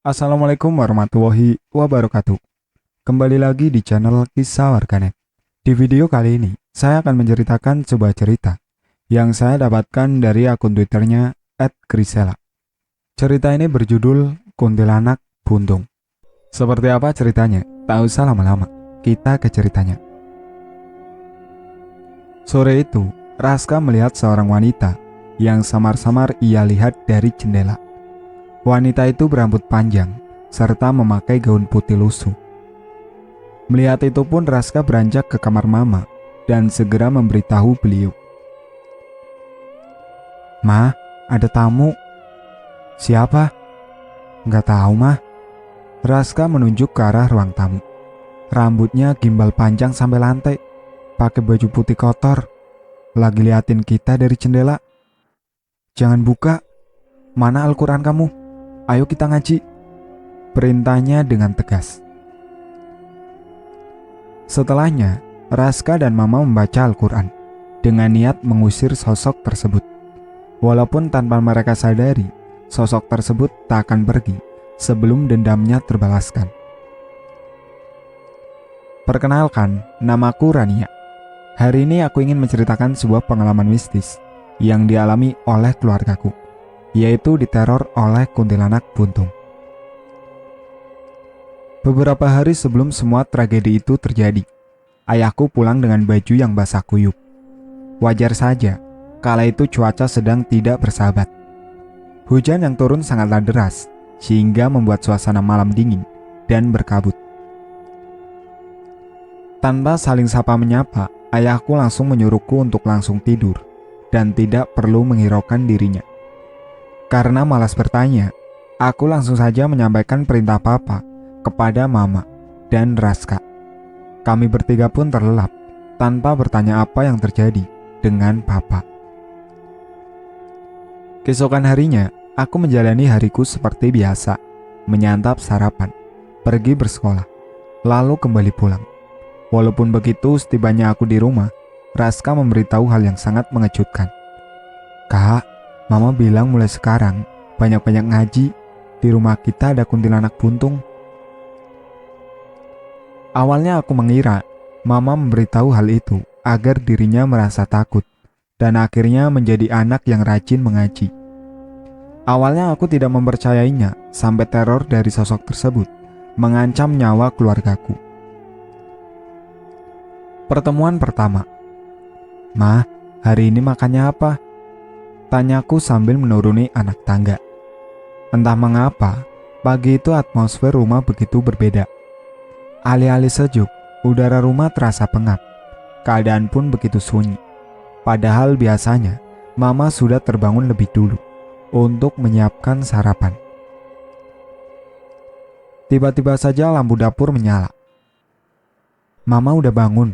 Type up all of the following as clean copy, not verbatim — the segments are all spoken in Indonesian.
Assalamualaikum warahmatullahi wabarakatuh. Kembali lagi di channel Kisah Warganet. Di video kali ini, saya akan menceritakan sebuah cerita yang saya dapatkan dari akun Twitternya @grisela. Cerita ini berjudul Kuntilanak Buntung. Seperti apa ceritanya? Tak usah lama-lama, kita ke ceritanya. Sore itu, Raska melihat seorang wanita yang samar-samar ia lihat dari jendela. Wanita itu berambut panjang, serta memakai gaun putih lusuh. Melihat itu pun Raska beranjak ke kamar Mama dan segera memberitahu beliau. "Ma, ada tamu." "Siapa?" "Nggak tahu, Ma." Raska menunjuk ke arah ruang tamu. Rambutnya gimbal panjang sampai lantai, pakai baju putih kotor, lagi liatin kita dari jendela. "Jangan buka. Mana Al-Quran kamu? Ayo kita ngaji," perintahnya dengan tegas. Setelahnya, Raska dan Mama membaca Al-Quran dengan niat mengusir sosok tersebut. Walaupun tanpa mereka sadari, sosok tersebut tak akan pergi sebelum dendamnya terbalaskan. Perkenalkan, namaku Rania. Hari ini aku ingin menceritakan sebuah pengalaman mistis yang dialami oleh keluargaku, yaitu diteror oleh kuntilanak buntung. Beberapa hari sebelum semua tragedi itu terjadi, ayahku pulang dengan baju yang basah kuyup. Wajar saja, kala itu cuaca sedang tidak bersahabat. Hujan yang turun sangatlah deras, sehingga membuat suasana malam dingin dan berkabut. Tanpa saling sapa menyapa, ayahku langsung menyuruhku untuk langsung tidur dan tidak perlu menghiraukan dirinya. Karena malas bertanya, aku langsung saja menyampaikan perintah Papa kepada Mama dan Raska. Kami bertiga pun terlelap tanpa bertanya apa yang terjadi dengan Papa. Keesokan harinya, aku menjalani hariku seperti biasa, menyantap sarapan, pergi bersekolah, lalu kembali pulang. Walaupun begitu, setibanya aku di rumah, Raska memberitahu hal yang sangat mengejutkan. "Kak, Mama bilang mulai sekarang banyak-banyak ngaji. Di rumah kita ada kuntilanak buntung." Awalnya aku mengira Mama memberitahu hal itu agar dirinya merasa takut dan akhirnya menjadi anak yang rajin mengaji. Awalnya aku tidak mempercayainya sampai teror dari sosok tersebut mengancam nyawa keluargaku. Pertemuan pertama. "Ma, hari ini makannya apa?" tanyaku sambil menuruni anak tangga. Entah mengapa, pagi itu atmosfer rumah begitu berbeda. Alih-alih sejuk, udara rumah terasa pengap. Keadaan pun begitu sunyi. Padahal biasanya, Mama sudah terbangun lebih dulu untuk menyiapkan sarapan. Tiba-tiba saja lampu dapur menyala. "Mama udah bangun?"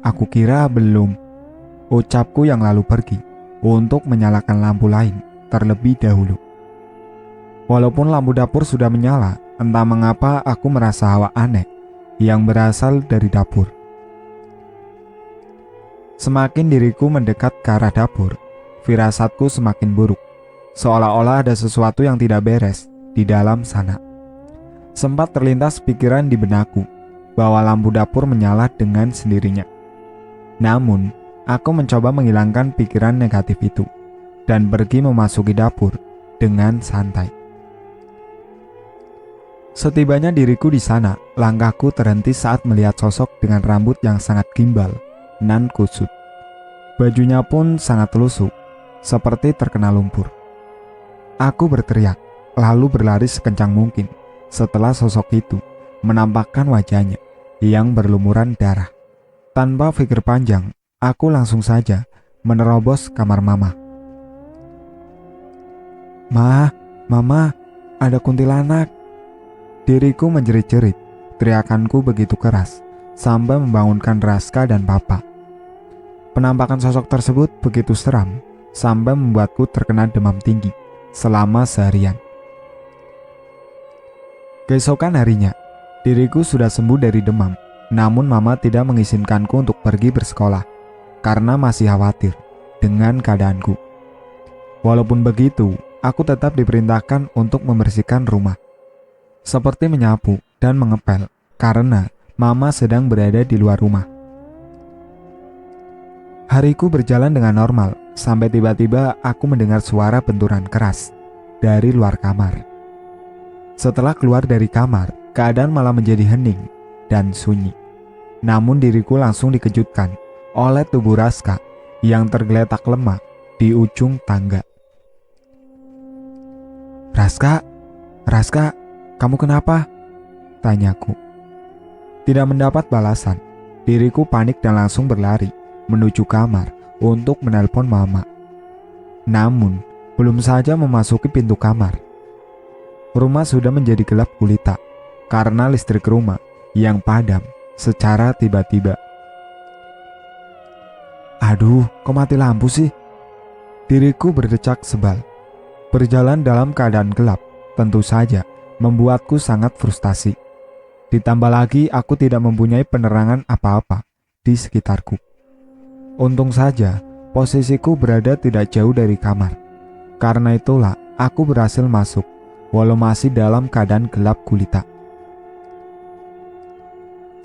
"Aku kira belum," ucapku yang lalu pergi untuk menyalakan lampu lain terlebih dahulu. Walaupun lampu dapur sudah menyala, entah mengapa aku merasa hawa aneh yang berasal dari dapur. Semakin diriku mendekat ke arah dapur, firasatku semakin buruk, seolah-olah ada sesuatu yang tidak beres di dalam sana. Sempat terlintas pikiran di benakku bahwa lampu dapur menyala dengan sendirinya. Namun, aku mencoba menghilangkan pikiran negatif itu dan pergi memasuki dapur dengan santai. Setibanya diriku di sana, langkahku terhenti saat melihat sosok dengan rambut yang sangat gimbal nan kusut. Bajunya pun sangat lusuh, seperti terkena lumpur. Aku berteriak, lalu berlari sekencang mungkin setelah sosok itu menampakkan wajahnya yang berlumuran darah. Tanpa pikir panjang, aku langsung saja menerobos kamar Mama. "Ma, Mama, ada kuntilanak." Diriku menjerit-jerit, teriakanku begitu keras sampai membangunkan Raska dan Papa. Penampakan sosok tersebut begitu seram sampai membuatku terkena demam tinggi selama seharian. Keesokan harinya, diriku sudah sembuh dari demam, namun Mama tidak mengizinkanku untuk pergi bersekolah karena masih khawatir dengan keadaanku. Walaupun begitu, aku tetap diperintahkan untuk membersihkan rumah. seperti menyapu dan mengepel karena Mama sedang berada di luar rumah. Hariku berjalan dengan normal sampai tiba-tiba aku mendengar suara benturan keras dari luar kamar. Setelah keluar dari kamar, keadaan malah menjadi hening dan sunyi. Namun diriku langsung dikejutkan oleh tubuh Raska yang tergeletak lemah di ujung tangga. "Raska, Raska, kamu kenapa?" tanyaku. Tidak mendapat balasan, diriku panik dan langsung berlari menuju kamar untuk menelpon Mama. Namun, belum saja memasuki pintu kamar, rumah sudah menjadi gelap gulita karena listrik rumah yang padam secara tiba-tiba. "Aduh, kok mati lampu sih?" Diriku berdecak sebal. Berjalan dalam keadaan gelap tentu saja membuatku sangat frustasi. Ditambah lagi aku tidak mempunyai penerangan apa-apa di sekitarku. Untung saja posisiku berada tidak jauh dari kamar. Karena itulah aku berhasil masuk walau masih dalam keadaan gelap gulita.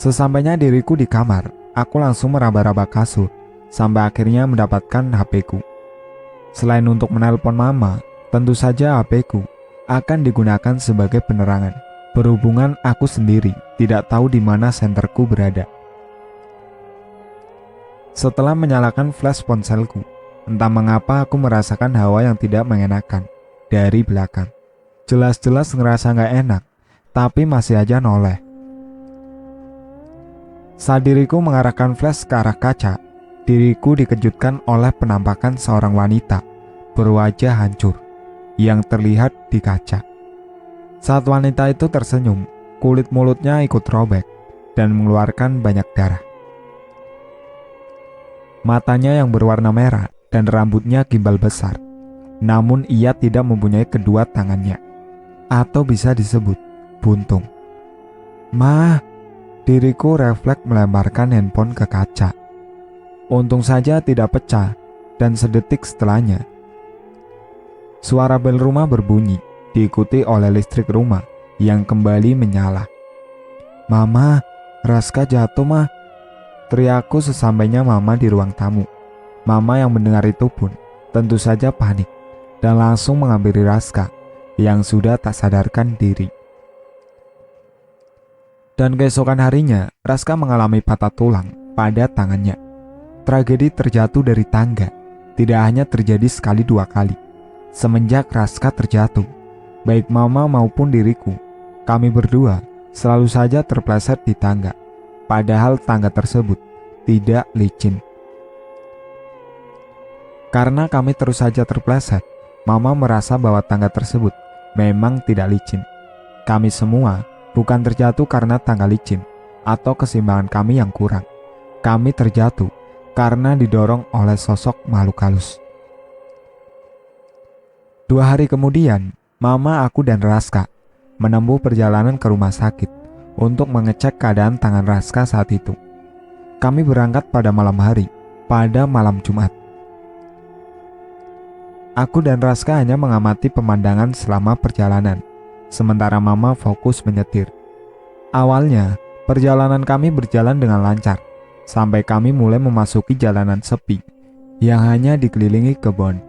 Sesampainya diriku di kamar, aku langsung meraba-raba kasur sampai akhirnya mendapatkan HP-ku. Selain untuk menelpon Mama, tentu saja HP-ku akan digunakan sebagai penerangan. Berhubungan aku sendiri tidak tahu di mana senterku berada. Setelah menyalakan flash ponselku, entah mengapa aku merasakan hawa yang tidak mengenakan dari belakang. Jelas-jelas ngerasa gak enak, tapi masih aja noleh. Saat diriku mengarahkan flash ke arah kaca, diriku dikejutkan oleh penampakan seorang wanita berwajah hancur yang terlihat di kaca. Saat wanita itu tersenyum, kulit mulutnya ikut robek dan mengeluarkan banyak darah. Matanya yang berwarna merah dan rambutnya gimbal besar. Namun ia tidak mempunyai kedua tangannya, atau bisa disebut buntung. "Ma!" Diriku refleks melemparkan handphone ke kaca. Untung saja tidak pecah, dan sedetik setelahnya suara bel rumah berbunyi, diikuti oleh listrik rumah yang kembali menyala. "Mama, Raska jatuh, Ma!" teriakku sesampainya Mama di ruang tamu. Mama yang mendengar itu pun tentu saja panik dan langsung menghampiri Raska yang sudah tak sadarkan diri. Dan keesokan harinya, Raska mengalami patah tulang pada tangannya. Tragedi terjatuh dari tangga tidak hanya terjadi sekali dua kali. Semenjak Raska terjatuh, baik Mama maupun diriku, kami berdua selalu saja terpleset di tangga. Padahal tangga tersebut tidak licin. Karena kami terus saja terpleset, Mama merasa bahwa tangga tersebut memang tidak licin. Kami semua bukan terjatuh karena tangga licin atau keseimbangan kami yang kurang. Kami terjatuh karena didorong oleh sosok makhluk halus. 2 hari kemudian, Mama, aku dan Raska menempuh perjalanan ke rumah sakit untuk mengecek keadaan tangan Raska saat itu. Kami berangkat pada malam hari, pada malam Jumat. Aku dan Raska hanya mengamati pemandangan selama perjalanan, sementara Mama fokus menyetir. Awalnya, perjalanan kami berjalan dengan lancar, sampai kami mulai memasuki jalanan sepi yang hanya dikelilingi kebun.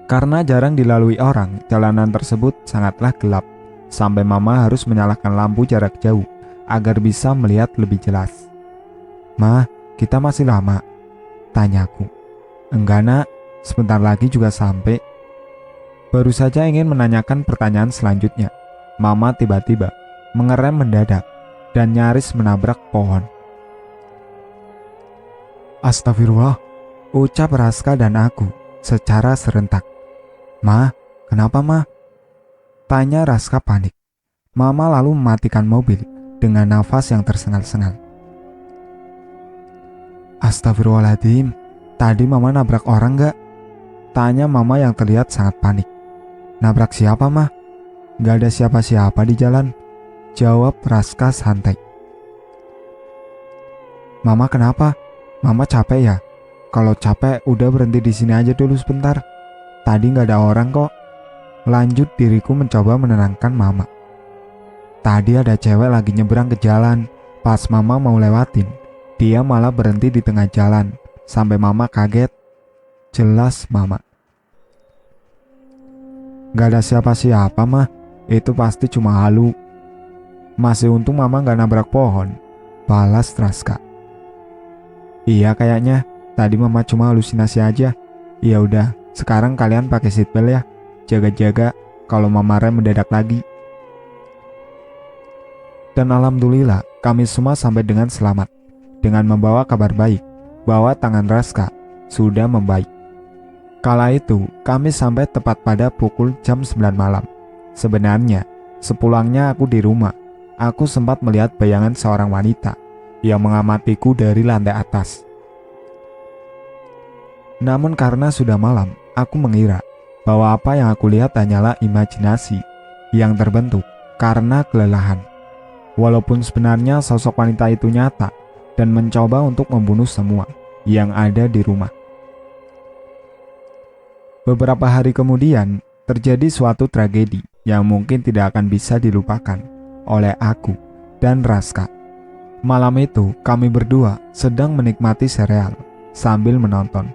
Karena jarang dilalui orang, jalanan tersebut sangatlah gelap, sampai Mama harus menyalakan lampu jarak jauh agar bisa melihat lebih jelas. "Ma, kita masih lama?" tanyaku. "Enggak, Nak, sebentar lagi juga sampai." Baru saja ingin menanyakan pertanyaan selanjutnya, Mama tiba-tiba mengerem mendadak dan nyaris menabrak pohon. "Astagfirullah," ucap Raska dan aku secara serentak. "Ma, kenapa, Ma?" tanya Raska panik. Mama lalu mematikan mobil dengan nafas yang tersengal-sengal. "Astagfirullahaladzim, tadi Mama nabrak orang gak?" tanya Mama yang terlihat sangat panik. "Nabrak siapa, Ma?" "Gak ada siapa-siapa di jalan," jawab Raska santai. "Mama kenapa? Mama capek ya? Kalau capek udah berhenti di sini aja dulu sebentar. Tadi gak ada orang kok." Lanjut diriku mencoba menenangkan mama. Tadi ada cewek lagi nyebrang ke jalan. Pas mama mau lewatin, dia malah berhenti di tengah jalan. Sampai mama kaget. Jelas mama. Gak ada siapa-siapa mah. Itu pasti cuma halu. Masih untung mama gak nabrak pohon, balas Raska. Iya kayaknya. Tadi mama cuma halusinasi aja. Ya udah, sekarang kalian pakai seatbelt ya. Jaga-jaga kalau mama rem mendadak lagi. Dan alhamdulillah kami semua sampai dengan selamat, dengan membawa kabar baik bahwa tangan Raska sudah membaik. Kala itu kami sampai tepat pada pukul jam 9 malam. Sebenarnya sepulangnya aku di rumah, aku sempat melihat bayangan seorang wanita yang mengamatiku dari lantai atas. Namun karena sudah malam, aku mengira bahwa apa yang aku lihat hanyalah imajinasi yang terbentuk karena kelelahan. Walaupun sebenarnya sosok wanita itu nyata dan mencoba untuk membunuh semua yang ada di rumah. Beberapa hari kemudian, terjadi suatu tragedi yang mungkin tidak akan bisa dilupakan oleh aku dan Raska. Malam itu, kami berdua sedang menikmati sereal sambil menonton.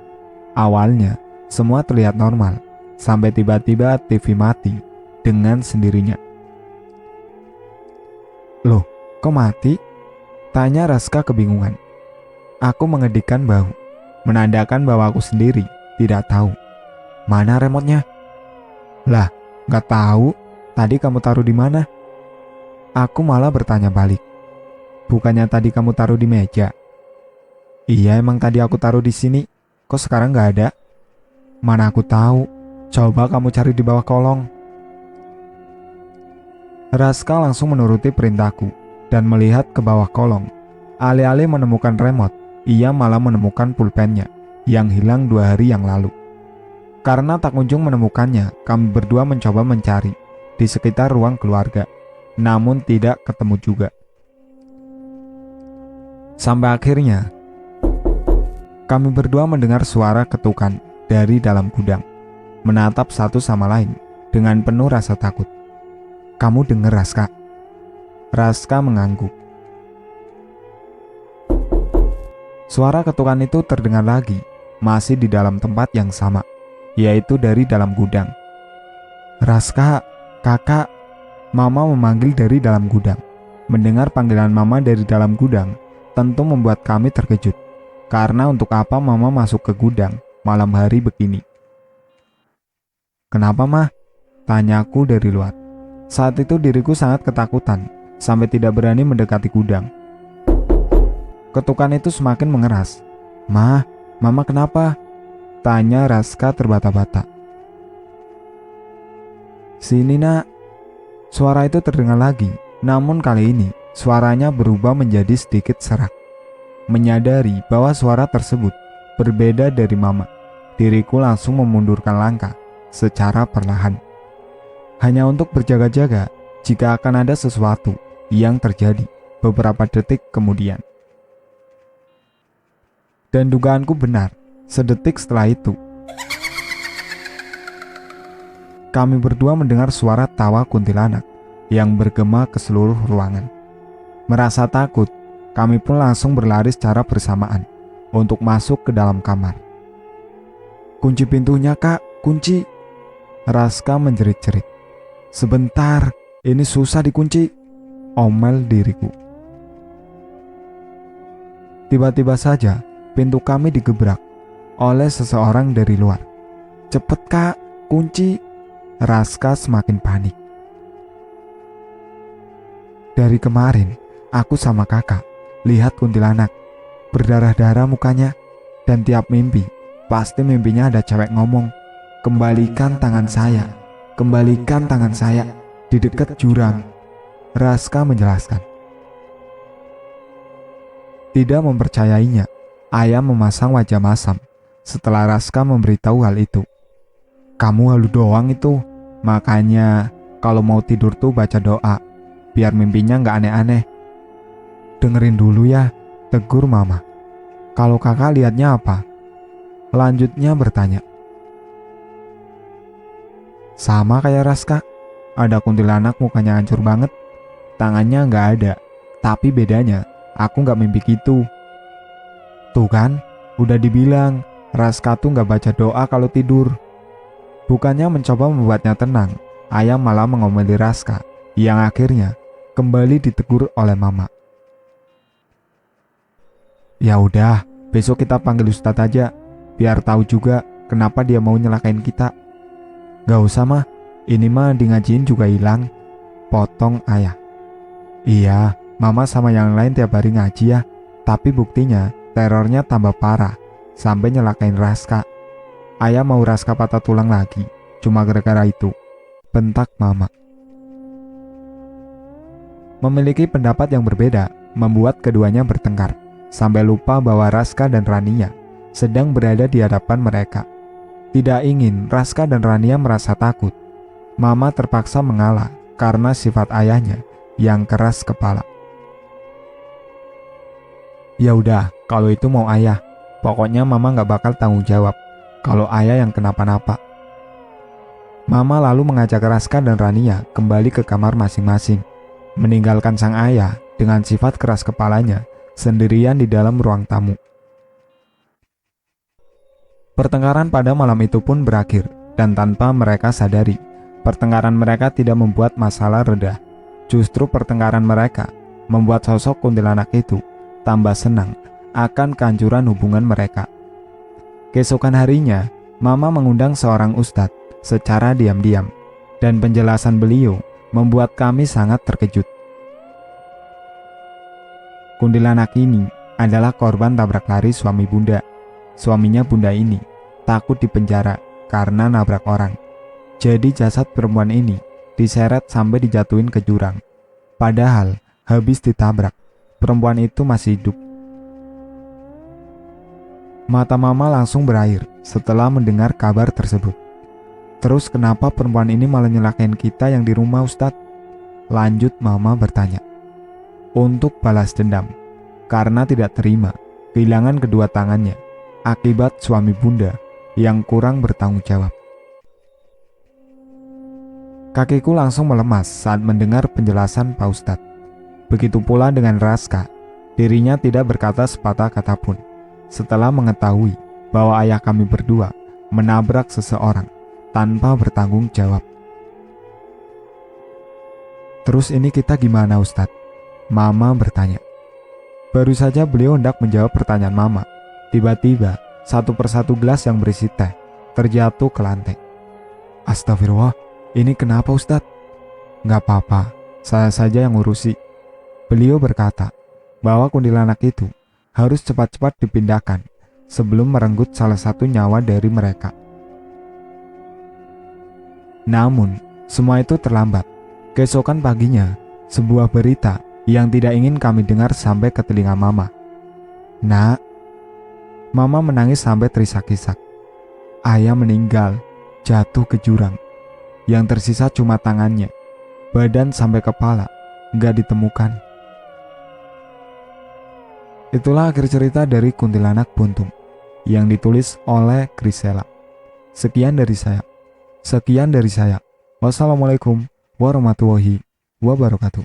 Awalnya, semua terlihat normal, sampai tiba-tiba TV mati dengan sendirinya. Loh, kok mati? Tanya Raska kebingungan. Aku mengedikkan bahu, menandakan bahwa aku sendiri tidak tahu. Mana remote-nya? Lah, gak tahu. Tadi kamu taruh di mana? Aku malah bertanya balik. Bukannya tadi kamu taruh di meja? Iya, emang tadi aku taruh di sini. Kok sekarang gak ada? Mana aku tahu. Coba kamu cari di bawah kolong. Raska langsung menuruti perintahku dan melihat ke bawah kolong. Alih-alih menemukan remote, ia malah menemukan pulpennya yang hilang 2 hari yang lalu. Karena tak kunjung menemukannya, kami berdua mencoba mencari di sekitar ruang keluarga, namun tidak ketemu juga. Sampai akhirnya, kami berdua mendengar suara ketukan dari dalam gudang, menatap satu sama lain dengan penuh rasa takut. Kamu dengar, Raska? Raska mengangguk. Suara ketukan itu terdengar lagi, masih di dalam tempat yang sama, yaitu dari dalam gudang. Raska, kakak, mama memanggil dari dalam gudang. Mendengar panggilan mama dari dalam gudang tentu membuat kami terkejut. Karena untuk apa mama masuk ke gudang malam hari begini? Kenapa mah? Tanyaku dari luar. Saat itu diriku sangat ketakutan, sampai tidak berani mendekati gudang. Ketukan itu semakin mengeras. Mah, mama kenapa? Tanya Raska terbata-bata. Sini nak. Suara itu terdengar lagi, namun kali ini suaranya berubah menjadi sedikit serak. Menyadari bahwa suara tersebut berbeda dari mama, diriku langsung memundurkan langkah secara perlahan. Hanya untuk berjaga-jaga jika akan ada sesuatu yang terjadi beberapa detik kemudian. Dan dugaanku benar, sedetik setelah itu, kami berdua mendengar suara tawa kuntilanak yang bergema ke seluruh ruangan. Merasa takut, kami pun langsung berlari secara bersamaan untuk masuk ke dalam kamar. Kunci pintunya kak, kunci. Raska menjerit-jerit. Sebentar, ini susah dikunci, omel diriku. Tiba-tiba saja, pintu kami digebrak oleh seseorang dari luar. Cepet kak, kunci. Raska semakin panik. Dari kemarin, aku sama kakak lihat kuntilanak, berdarah-darah mukanya, dan tiap mimpi, pasti mimpinya ada cewek ngomong, kembalikan tangan saya. Kembalikan tangan saya di dekat jurang. Raska menjelaskan. Tidak mempercayainya, ayah memasang wajah masam setelah Raska memberitahu hal itu. Kamu halu doang itu, makanya kalau mau tidur tuh baca doa, biar mimpinya gak aneh-aneh. Dengerin dulu ya, tegur mama. Kalau kakak lihatnya apa? Lanjutnya bertanya. Sama kayak Raska. Ada kuntilanak mukanya hancur banget. Tangannya nggak ada. Tapi bedanya, aku nggak mimpi gitu. Tuh kan, udah dibilang, Raska tuh nggak baca doa kalau tidur. Bukannya mencoba membuatnya tenang, ayah malah mengomeli Raska, yang akhirnya kembali ditegur oleh mama. Ya udah, besok kita panggil Ustadz aja, biar tahu juga kenapa dia mau nyelakain kita. Gak usah mah, ini mah di ngajiin juga hilang, potong ayah. Iya, mama sama yang lain tiap hari ngaji ya, tapi buktinya terornya tambah parah, sampai nyelakain Raska. Ayah mau Raska patah tulang lagi, cuma gara-gara itu, bentak mama. Memiliki pendapat yang berbeda, membuat keduanya bertengkar, sampai lupa bahwa Raska dan Rania sedang berada di hadapan mereka. Tidak ingin Raska dan Rania merasa takut, mama terpaksa mengalah karena sifat ayahnya yang keras kepala. Ya udah, kalau itu mau ayah, pokoknya mama gak bakal tanggung jawab kalau ayah yang kenapa-napa. Mama lalu mengajak Raska dan Rania kembali ke kamar masing-masing, meninggalkan sang ayah dengan sifat keras kepalanya sendirian di dalam ruang tamu. Pertengkaran pada malam itu pun berakhir, dan tanpa mereka sadari, pertengkaran mereka tidak membuat masalah reda. Justru pertengkaran mereka membuat sosok kuntilanak itu tambah senang akan kehancuran hubungan mereka. Keesokan harinya, mama mengundang seorang ustadz secara diam-diam, dan penjelasan beliau membuat kami sangat terkejut. Kuntilanak ini adalah korban tabrak lari suami bunda. Suaminya bunda ini takut dipenjara karena nabrak orang. Jadi jasad perempuan ini diseret sampai dijatuhin ke jurang. Padahal habis ditabrak, perempuan itu masih hidup. Mata mama langsung berair setelah mendengar kabar tersebut. Terus kenapa perempuan ini malah nyelakain kita yang di rumah, Ustadz? Lanjut mama bertanya. Untuk balas dendam, karena tidak terima kehilangan kedua tangannya akibat suami bunda yang kurang bertanggung jawab. Kakiku langsung melemas saat mendengar penjelasan Pak Ustadz. Begitu pula dengan Raska, dirinya tidak berkata sepatah kata pun setelah mengetahui bahwa ayah kami berdua menabrak seseorang tanpa bertanggung jawab. Terus ini kita gimana, Ustadz? Mama bertanya. Baru saja beliau hendak menjawab pertanyaan mama, tiba-tiba satu persatu gelas yang berisi teh terjatuh ke lantai. Astagfirullah, ini kenapa, Ustadz? Gak apa-apa, saya saja yang ngurusi. Beliau berkata bahwa kuntilanak itu harus cepat-cepat dipindahkan sebelum merenggut salah satu nyawa dari mereka. Namun, semua itu terlambat. Keesokan paginya, sebuah berita yang tidak ingin kami dengar sampai ke telinga mama. Nak, mama menangis sampai terisak-isak. Ayah meninggal, jatuh ke jurang. Yang tersisa cuma tangannya, badan sampai kepala gak ditemukan. Itulah akhir cerita dari Kuntilanak Buntung yang ditulis oleh Grisela. Sekian dari saya. Wassalamualaikum warahmatullahi wabarakatuh.